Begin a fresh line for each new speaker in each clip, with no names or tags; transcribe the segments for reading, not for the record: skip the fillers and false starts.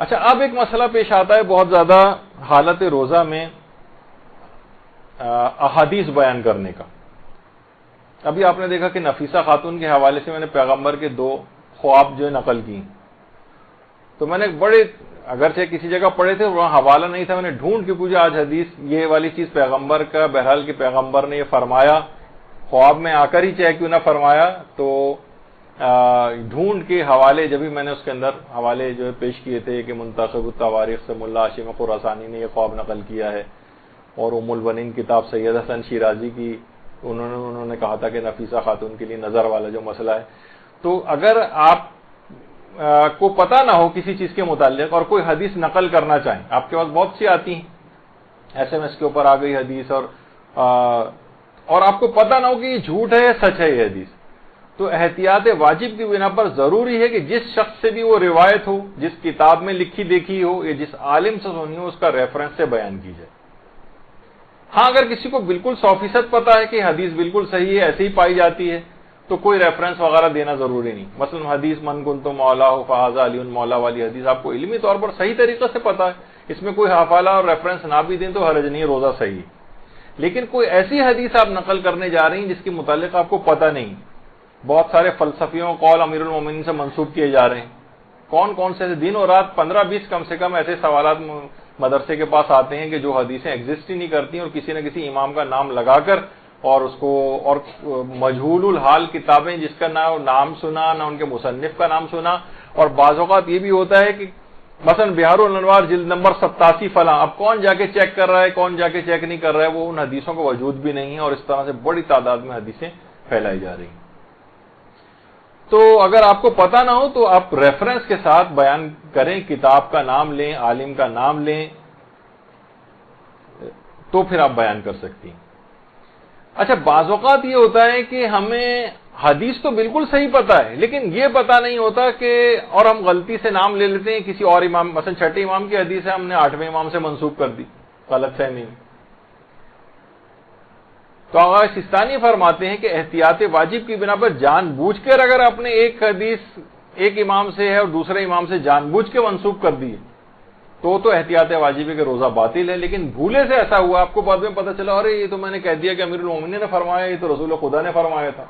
اچھا، اب ایک مسئلہ پیش آتا ہے بہت زیادہ حالت روزہ میں احادیث بیان کرنے کا. ابھی آپ نے دیکھا کہ نفیسہ خاتون کے حوالے سے میں نے پیغمبر کے 2 خواب جو نقل کی، تو میں نے بڑے اگرچہ کسی جگہ پڑھے تھے وہاں حوالہ نہیں تھا، میں نے ڈھونڈ کے پوچھا آج حدیث یہ والی چیز پیغمبر کا، بہرحال کہ پیغمبر نے یہ فرمایا، خواب میں آ کر ہی چاہے کیوں نہ فرمایا، تو ڈھونڈ کے حوالے جب بھی میں نے اس کے اندر حوالے جو پیش کیے تھے کہ منتخب التواریخ سے ملا ہاشم خراسانی نے یہ خواب نقل کیا ہے، اور ام البنین کتاب سید حسن شیرازی کی انہوں نے کہا تھا کہ نفیسہ خاتون کے لیے نظر والا جو مسئلہ ہے. تو اگر آپ کو پتہ نہ ہو کسی چیز کے متعلق اور کوئی حدیث نقل کرنا چاہیں، آپ کے پاس بہت سی آتی ہیں SMS کے اوپر آ گئی حدیث، اور آپ کو پتہ نہ ہو کہ یہ جھوٹ ہے یا سچ ہے یہ حدیث، تو احتیاط واجب کی بنا پر ضروری ہے کہ جس شخص سے بھی وہ روایت ہو، جس کتاب میں لکھی دیکھی ہو یا جس عالم سے سنی ہو، اس کا ریفرنس سے بیان کی جائے. ہاں، اگر کسی کو بالکل 100% پتا ہے کہ حدیث بالکل صحیح ہے، ایسے ہی پائی جاتی ہے، تو کوئی ریفرنس وغیرہ دینا ضروری نہیں. مثلا حدیث من کنت مولا فہذا علی مولا والی حدیث آپ کو علمی طور پر صحیح طریقے سے پتا ہے، اس میں کوئی حوالہ اور ریفرنس نہ بھی دیں تو حرج نہیں، روزہ صحیح ہے. لیکن کوئی ایسی حدیث آپ نقل کرنے جا رہی ہیں جس کے متعلق آپ کو پتہ نہیں، بہت سارے فلسفیوں قول امیر المومنین سے منسوب کیے جا رہے ہیں، کون سے دن اور رات 15-20 کم سے کم ایسے سوالات مدرسے کے پاس آتے ہیں کہ جو حدیثیں ایگزسٹ ہی نہیں کرتی اور کسی نہ کسی امام کا نام لگا کر اور اس کو، اور مجہول الحال کتابیں جس کا نہ نام سنا نہ ان کے مصنف کا نام سنا. اور بعض اوقات یہ بھی ہوتا ہے کہ مثلا بہار الانوار جلد نمبر 87 فلاں، اب کون جا کے چیک کر رہا ہے کون جا کے چیک نہیں کر رہا ہے، وہ ان حدیثوں کا وجود بھی نہیں ہے، اور اس طرح سے بڑی تعداد میں حدیثیں پھیلائی جا رہی ہیں. تو اگر آپ کو پتہ نہ ہو تو آپ ریفرنس کے ساتھ بیان کریں، کتاب کا نام لیں، عالم کا نام لیں، تو پھر آپ بیان کر سکتی ہیں. اچھا، بعض اوقات یہ ہوتا ہے کہ ہمیں حدیث تو بالکل صحیح پتہ ہے لیکن یہ پتہ نہیں ہوتا کہ، اور ہم غلطی سے نام لے لیتے ہیں کسی اور امام، مثلا 6 امام کی حدیث ہے ہم نے 8ویں امام سے منسوب کر دی، غلط فہمی. تو آغا سستانی فرماتے ہیں کہ احتیاط واجب کی بنا پر جان بوجھ کر اگر آپ نے ایک حدیث ایک امام سے ہے اور دوسرے امام سے جان بوجھ کے منسوب کر دی تو احتیاط واجب ہے کہ روزہ باطل ہے. لیکن بھولے سے ایسا ہوا، آپ کو بعد میں پتہ چلا ارے یہ تو میں نے کہہ دیا کہ امیر المومنین نے فرمایا، یہ تو رسول خدا نے فرمایا تھا،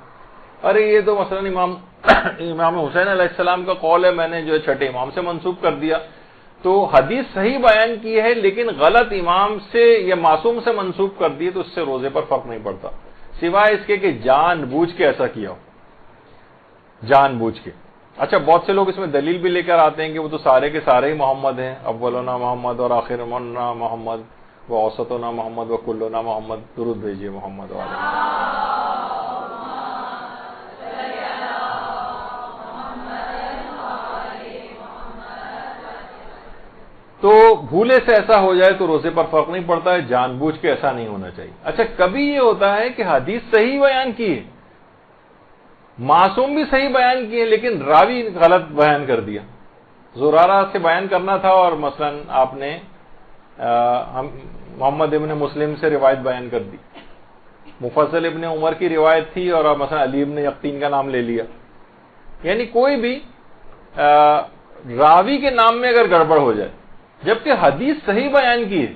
ارے یہ تو مثلا امام حسین علیہ السلام کا قول ہے، میں نے جو ہے 6 امام سے منسوب کر دیا. تو حدیث صحیح بیان کی ہے لیکن غلط امام سے یا معصوم سے منسوب کر دی تو اس سے روزے پر فرق نہیں پڑتا، سوائے اس کے کہ جان بوجھ کے ایسا کیا ہو، جان بوجھ کے. اچھا، بہت سے لوگ اس میں دلیل بھی لے کر آتے ہیں کہ وہ تو سارے کے سارے ہی محمد ہیں، اولنا محمد اور آخرنا محمد و اوسطنا محمد و کلنا محمد، درود بھیجیے محمد والے. تو بھولے سے ایسا ہو جائے تو روزے پر فرق نہیں پڑتا ہے، جان بوجھ کے ایسا نہیں ہونا چاہیے. اچھا، کبھی یہ ہوتا ہے کہ حدیث صحیح بیان کی ہے، معصوم بھی صحیح بیان کی ہے لیکن راوی غلط بیان کر دیا. زرارہ سے بیان کرنا تھا اور مثلا آپ نے محمد ابن مسلم سے روایت بیان کر دی، مفضل ابن عمر کی روایت تھی اور مثلا علی ابن یقطین کا نام لے لیا. یعنی کوئی بھی راوی کے نام میں اگر گڑبڑ ہو جائے جبکہ حدیث صحیح بیان کی ہے،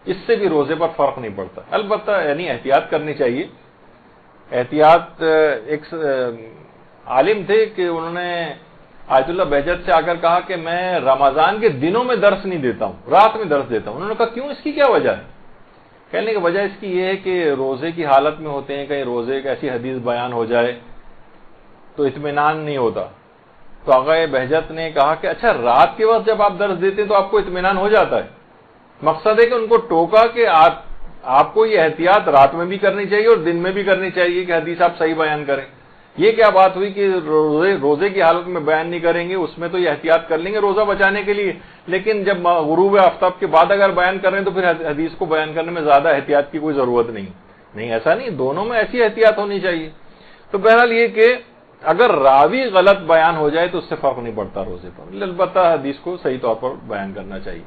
اس سے بھی روزے پر فرق نہیں پڑتا. البتہ یعنی احتیاط کرنی چاہیے. احتیاط، ایک عالم تھے کہ انہوں نے آیت اللہ بہجت سے آ کر کہا کہ میں رمضان کے دنوں میں درس نہیں دیتا ہوں، رات میں درس دیتا ہوں. انہوں نے کہا کیوں، اس کی کیا وجہ ہے؟ کہنے کی وجہ اس کی یہ ہے کہ روزے کی حالت میں ہوتے ہیں، کہیں روزے کی ایسی حدیث بیان ہو جائے تو اطمینان نہیں ہوتا. تو آقا بہجت نے کہا کہ اچھا، رات کے وقت جب آپ درس دیتے ہیں تو آپ کو اطمینان ہو جاتا ہے. مقصد ہے کہ ان کو ٹوکا کہ آپ کو یہ احتیاط رات میں بھی کرنی چاہیے اور دن میں بھی کرنی چاہیے کہ حدیث آپ صحیح بیان کریں. یہ کیا بات ہوئی کہ روزے کی حالت میں بیان نہیں کریں گے، اس میں تو یہ احتیاط کر لیں گے روزہ بچانے کے لیے، لیکن جب غروب آفتاب کے بعد اگر بیان کر رہے ہیں تو پھر حدیث کو بیان کرنے میں زیادہ احتیاط کی کوئی ضرورت نہیں. ایسا نہیں، دونوں میں ایسی احتیاط ہونی چاہیے. تو بہرحال یہ کہ اگر راوی غلط بیان ہو جائے تو اس سے فرق نہیں پڑتا روزے پر، البتہ حدیث کو صحیح طور پر بیان کرنا چاہیے.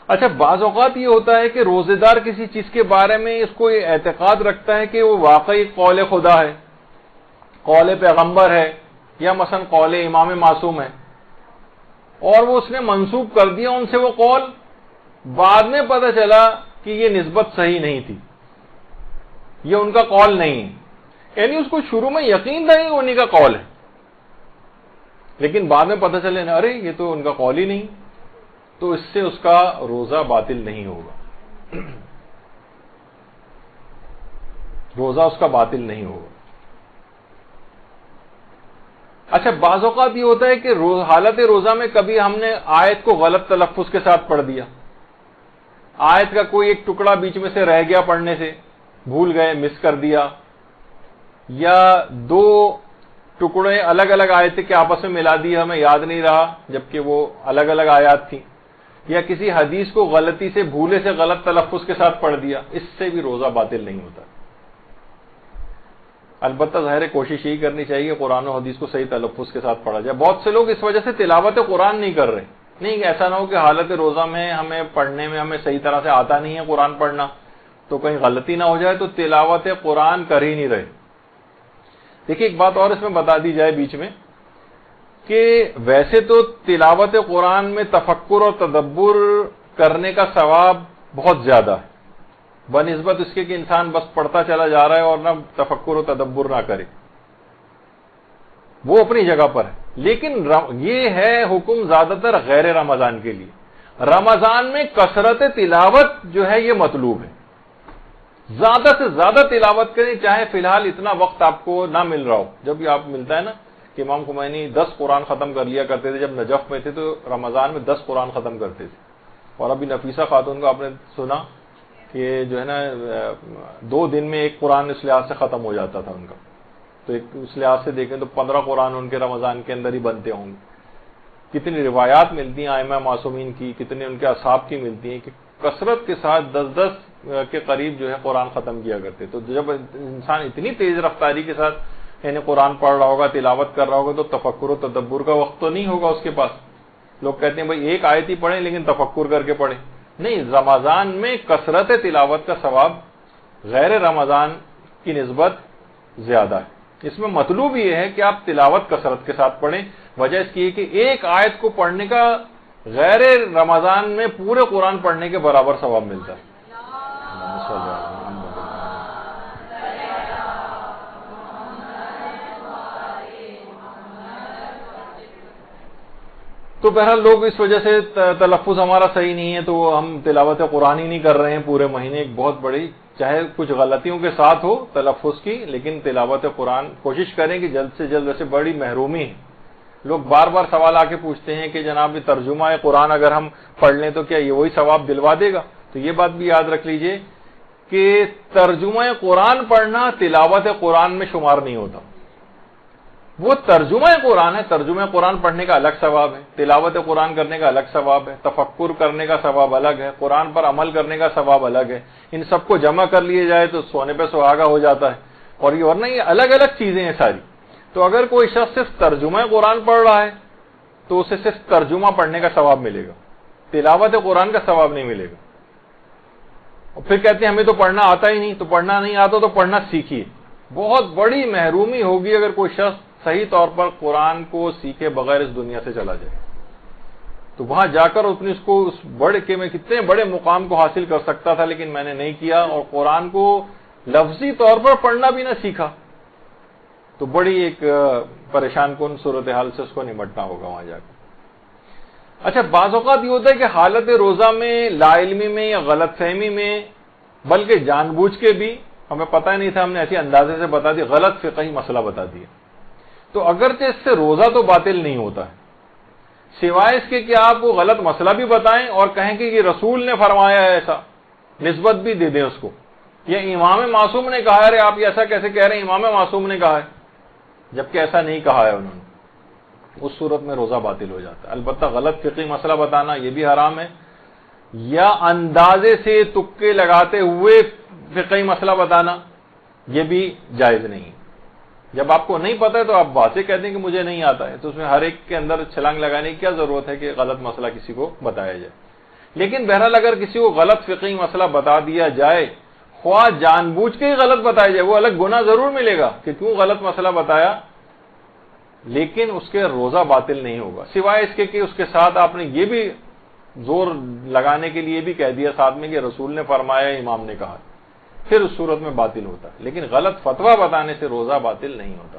اچھا، بعض اوقات یہ ہوتا ہے کہ روزے دار کسی چیز کے بارے میں اس کو یہ اعتقاد رکھتا ہے کہ وہ واقعی قول خدا ہے، قول پیغمبر ہے، یا مثلا قول امام معصوم ہے. اور وہ اس نے منسوب کر دیا ان سے وہ قول، بعد میں پتہ چلا کہ یہ نسبت صحیح نہیں تھی، یہ ان کا قول نہیں ہے، یعنی اس کو شروع میں یقین تھا کہ انہی کا قول ہے، لیکن بعد میں پتہ چلے ارے یہ تو ان کا قول ہی نہیں، تو اس سے اس کا روزہ باطل نہیں ہوگا، روزہ اس کا باطل نہیں ہوگا۔ اچھا، بعض اوقات یہ ہوتا ہے کہ حالت روزہ میں کبھی ہم نے آیت کو غلط تلفظ کے ساتھ پڑھ دیا، آیت کا کوئی ایک ٹکڑا بیچ میں سے رہ گیا پڑھنے سے، بھول گئے، مس کر دیا، یا دو ٹکڑے الگ الگ آیتیں کے آپس میں ملا دی، ہمیں یاد نہیں رہا جبکہ وہ الگ الگ آیات تھیں، یا کسی حدیث کو غلطی سے بھولے سے غلط تلفظ کے ساتھ پڑھ دیا، اس سے بھی روزہ باطل نہیں ہوتا۔ البتہ ظاہر کوشش یہی کرنی چاہیے کہ قرآن و حدیث کو صحیح تلفظ کے ساتھ پڑھا جائے۔ بہت سے لوگ اس وجہ سے تلاوت قرآن نہیں کر رہے، نہیں ایسا نہ ہو کہ حالت روزہ میں ہمیں پڑھنے میں ہمیں صحیح طرح سے آتا نہیں ہے قرآن پڑھنا، تو کہیں غلطی نہ ہو جائے تو تلاوت قرآن کر ہی نہیں رہے۔ دیکھیے ایک بات اور اس میں بتا دی جائے بیچ میں، کہ ویسے تو تلاوت قرآن میں تفکر اور تدبر کرنے کا ثواب بہت زیادہ ہے، بنسبت اس کے کہ انسان بس پڑھتا چلا جا رہا ہے اور نہ تفکر و تدبر نہ کرے، وہ اپنی جگہ پر ہے، لیکن یہ ہے حکم زیادہ تر غیر رمضان کے لیے۔ رمضان میں کثرت تلاوت جو ہے یہ مطلوب ہے، زیادہ سے زیادہ تلاوت کریں، چاہے فی الحال اتنا وقت آپ کو نہ مل رہا ہو۔ جب یہ آپ ملتا ہے نا کہ امام خمینی 10 قرآن ختم کر لیا کرتے تھے، جب نجف میں تھے تو رمضان میں 10 قرآن ختم کرتے تھے، اور ابھی نفیسہ خاتون کو آپ نے سنا کہ جو ہے نا 2 دن میں 1 قرآن اس لحاظ سے ختم ہو جاتا تھا ان کا، تو اس لحاظ سے دیکھیں تو 15 قرآن ان کے رمضان کے اندر ہی بنتے ہوں گے۔ کتنی روایات ملتی ہیں ائمہ معصومین کی، کتنے ان کے اصحاب کی ملتی ہیں کہ کثرت کے ساتھ 10 کے قریب جو ہے قرآن ختم کیا کرتے۔ تو جب انسان اتنی تیز رفتاری کے ساتھ یعنی قرآن پڑھ رہا ہوگا، تلاوت کر رہا ہوگا، تو تفکر و تدبر کا وقت تو نہیں ہوگا اس کے پاس۔ لوگ کہتے ہیں بھائی ایک آیت ہی پڑھیں لیکن تفکر کر کے پڑھیں، نہیں، رمضان میں کثرت تلاوت کا ثواب غیر رمضان کی نسبت زیادہ ہے۔ اس میں مطلوب یہ ہے کہ آپ تلاوت کثرت کے ساتھ پڑھیں، وجہ اس کی ہے کہ ایک آیت کو پڑھنے کا غیر رمضان میں پورے قرآن پڑھنے کے برابر ثواب ملتا ہے۔ تو بہرحال لوگ اس وجہ سے تلفظ ہمارا صحیح نہیں ہے تو ہم تلاوت قرآن ہی نہیں کر رہے ہیں پورے مہینے، ایک بہت بڑی، چاہے کچھ غلطیوں کے ساتھ ہو تلفظ کی، لیکن تلاوت قرآن کوشش کریں کہ جلد سے جلد، ویسے بڑی محرومی ہے۔ لوگ بار بار سوال آ کے پوچھتے ہیں کہ جناب یہ ترجمہ قرآن اگر ہم پڑھ لیں تو کیا یہ وہی ثواب دلوا دے گا؟ تو یہ بات بھی یاد رکھ لیجئے کہ ترجمہ قرآن پڑھنا تلاوت قرآن میں شمار نہیں ہوتا، وہ ترجمہ قرآن ہے۔ ترجمہ قرآن پڑھنے کا الگ ثواب ہے، تلاوت قرآن کرنے کا الگ ثواب ہے، تفکر کرنے کا ثواب الگ ہے، قرآن پر عمل کرنے کا ثواب الگ ہے۔ ان سب کو جمع کر لیے جائے تو سونے پہ سہاگا ہو جاتا ہے، اور یہ ورنہ یہ الگ الگ چیزیں ہیں ساری۔ تو اگر کوئی شخص صرف ترجمہ قرآن پڑھ رہا ہے تو اسے صرف ترجمہ پڑھنے کا ثواب ملے گا، تلاوت قرآن کا ثواب نہیں ملے گا۔ اور پھر کہتے ہیں ہمیں تو پڑھنا آتا ہی نہیں، تو پڑھنا نہیں آتا تو پڑھنا سیکھیے۔ بہت بڑی محرومی ہوگی اگر کوئی شخص صحیح طور پر قرآن کو سیکھے بغیر اس دنیا سے چلا جائے، تو وہاں جا کر اپنی اس کو اس بڑے کہ میں کتنے بڑے مقام کو حاصل کر سکتا تھا لیکن میں نے نہیں کیا، اور قرآن کو لفظی طور پر پڑھنا بھی نہ سیکھا، تو بڑی ایک پریشان کن صورتحال سے اس کو نمٹنا ہوگا وہاں جا کر۔ اچھا، بعض اوقات یہ ہوتا ہے کہ حالت روزہ میں لا علمی میں یا غلط فہمی میں، بلکہ جان بوجھ کے بھی، ہمیں پتہ ہی نہیں تھا، ہم نے ایسی اندازے سے بتا دیا، غلط فقہی مسئلہ بتا دیا، تو اگرچہ اس سے روزہ تو باطل نہیں ہوتا ہے، سوائے اس کے کہ آپ کو غلط مسئلہ بھی بتائیں اور کہیں کہ یہ رسول نے فرمایا ہے، ایسا نسبت بھی دے دیں اس کو، یا امام معصوم نے کہا ہے، ارے آپ یہ ایسا کیسے کہہ رہے ہیں، امام معصوم نے کہا ہے، جبکہ ایسا نہیں کہا ہے انہوں نے، اس صورت میں روزہ باطل ہو جاتا ہے۔ البتہ غلط فقہی مسئلہ بتانا یہ بھی حرام ہے، یا اندازے سے تکے لگاتے ہوئے فقہی مسئلہ بتانا یہ بھی جائز نہیں ہے۔ جب آپ کو نہیں پتہ ہے تو آپ واضح کہہ دیں کہ مجھے نہیں آتا ہے، تو اس میں ہر ایک کے اندر چھلانگ لگانے کی کیا ضرورت ہے کہ غلط مسئلہ کسی کو بتایا جائے۔ لیکن بہرحال اگر کسی کو غلط فقہی مسئلہ بتا دیا جائے، خواہ جان بوجھ کے ہی غلط بتایا جائے، وہ الگ گناہ ضرور ملے گا کہ کیوں غلط مسئلہ بتایا، لیکن اس کے روزہ باطل نہیں ہوگا، سوائے اس کے کہ اس کے ساتھ آپ نے یہ بھی زور لگانے کے لیے بھی کہہ دیا ساتھ میں کہ رسول نے فرمایا، امام نے کہا، پھر اس صورت میں باطل ہوتا ہے، لیکن غلط فتویٰ بتانے سے روزہ باطل نہیں ہوتا۔